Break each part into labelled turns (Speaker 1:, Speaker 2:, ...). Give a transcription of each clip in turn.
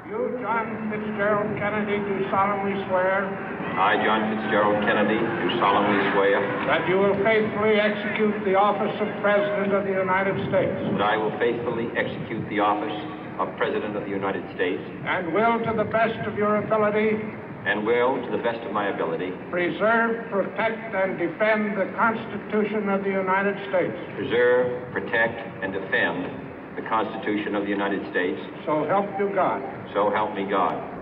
Speaker 1: You, John Fitzgerald Kennedy, do solemnly swear.
Speaker 2: I, John Fitzgerald Kennedy, do solemnly swear.
Speaker 1: That you will faithfully execute the office of President of the United States.
Speaker 2: That I will faithfully execute the office of President of the United States.
Speaker 1: And will, to the best of your ability.
Speaker 2: And will, to the best of my ability.
Speaker 1: Preserve, protect, and defend the Constitution of the United States.
Speaker 2: Preserve, protect, and defend the Constitution of the United States.
Speaker 1: So help you God.
Speaker 2: So help me God.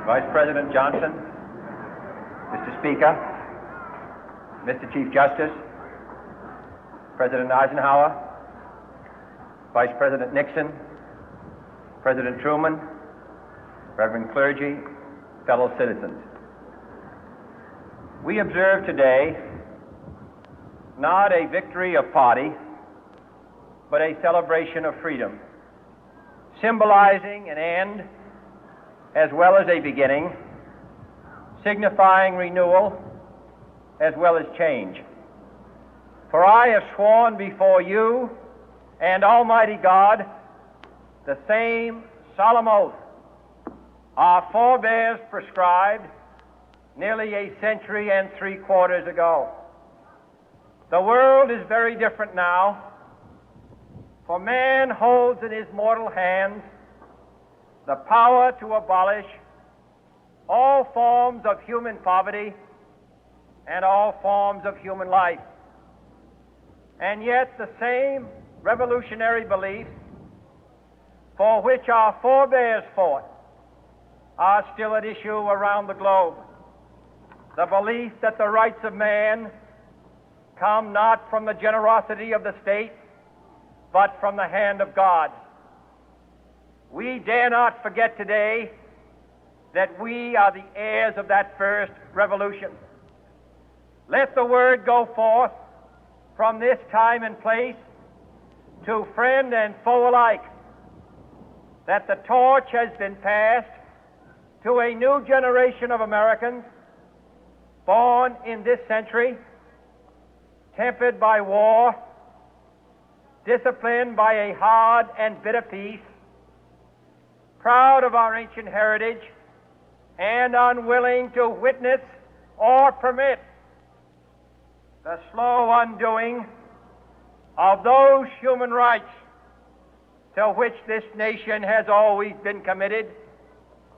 Speaker 3: Vice President Johnson, Mr. Speaker, Mr. Chief Justice, President Eisenhower, Vice President Nixon, President Truman, Reverend clergy, fellow citizens. We observe today not a victory of party, but a celebration of freedom, symbolizing an end as well as a beginning, signifying renewal as well as change. For I have sworn before you and Almighty God the same solemn oath our forebears prescribed nearly a century and 3/4 ago. The world is very different now, for man holds in his mortal hands the power to abolish all forms of human poverty and all forms of human life. And yet the same revolutionary beliefs for which our forebears fought are still at issue around the globe. The belief that the rights of man come not from the generosity of the state, but from the hand of God. We dare not forget today that we are the heirs of that first revolution. Let the word go forth from this time and place to friend and foe alike that the torch has been passed to a new generation of Americans born in this century, tempered by war, disciplined by a hard and bitter peace, proud of our ancient heritage, and unwilling to witness or permit the slow undoing of those human rights to which this nation has always been committed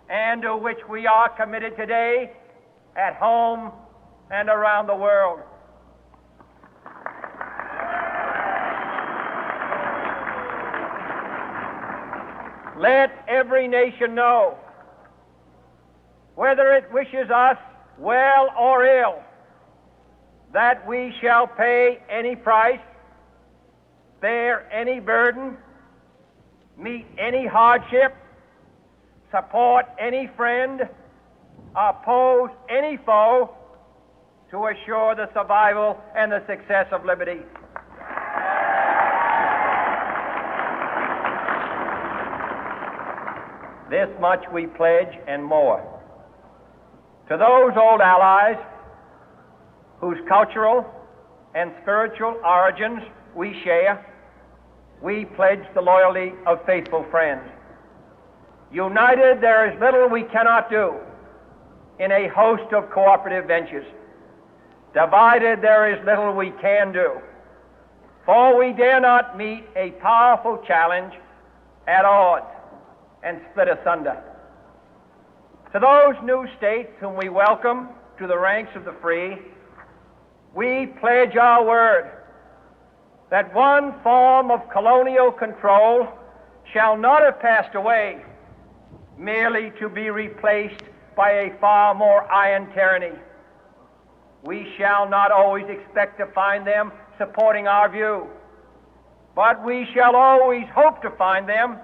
Speaker 3: and to which we are committed today at home and around the world. Let every nation know, whether it wishes us well or ill, that we shall pay any price, bear any burden, meet any hardship, support any friend, oppose any foe to assure the survival and the success of liberty. This much we pledge and more. To those old allies whose cultural and spiritual origins we share, we pledge the loyalty of faithful friends. United, there is little we cannot do in a host of cooperative ventures. Divided, there is little we can do, for we dare not meet a powerful challenge at odds and split asunder. To those new states whom we welcome to the ranks of the free, we pledge our word that one form of colonial control shall not have passed away, merely to be replaced by a far more iron tyranny. We shall not always expect to find them supporting our view, but we shall always hope to find them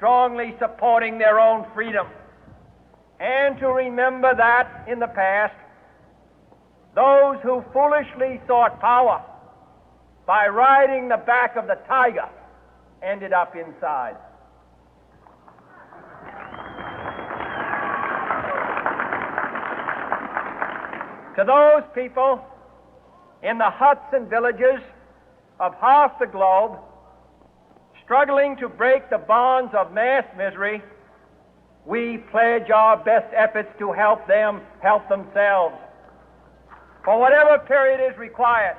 Speaker 3: strongly supporting their own freedom, and to remember that in the past, those who foolishly sought power by riding the back of the tiger ended up inside. To those people in the huts and villages of half the globe struggling to break the bonds of mass misery, we pledge our best efforts to help them help themselves for whatever period is required,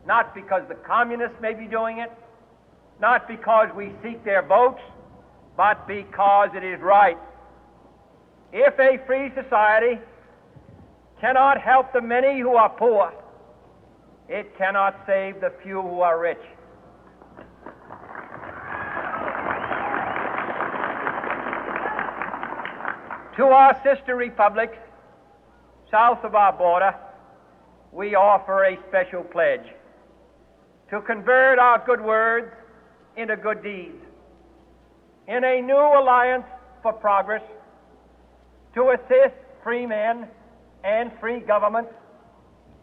Speaker 3: not because the communists may be doing it, not because we seek their votes, but because it is right. If a free society cannot help the many who are poor, it cannot save the few who are rich. To our sister republics south of our border, we offer a special pledge to convert our good words into good deeds, in a new alliance for progress, to assist free men and free governments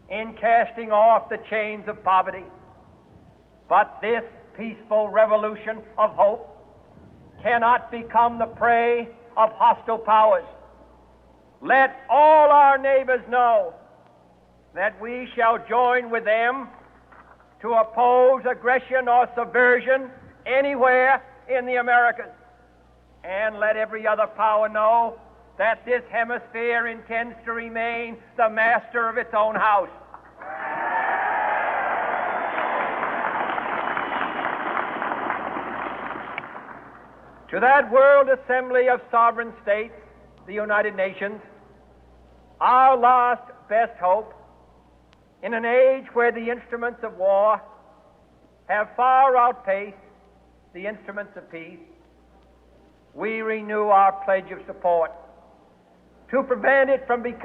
Speaker 3: in casting off the chains of poverty. But this peaceful revolution of hope cannot become the prey of hostile powers. Let all our neighbors know that we shall join with them to oppose aggression or subversion anywhere in the Americas. And let every other power know that this hemisphere intends to remain the master of its own house. To that World Assembly of Sovereign States, the United Nations, our last best hope, in an age where the instruments of war have far outpaced the instruments of peace, we renew our pledge of support to prevent it from becoming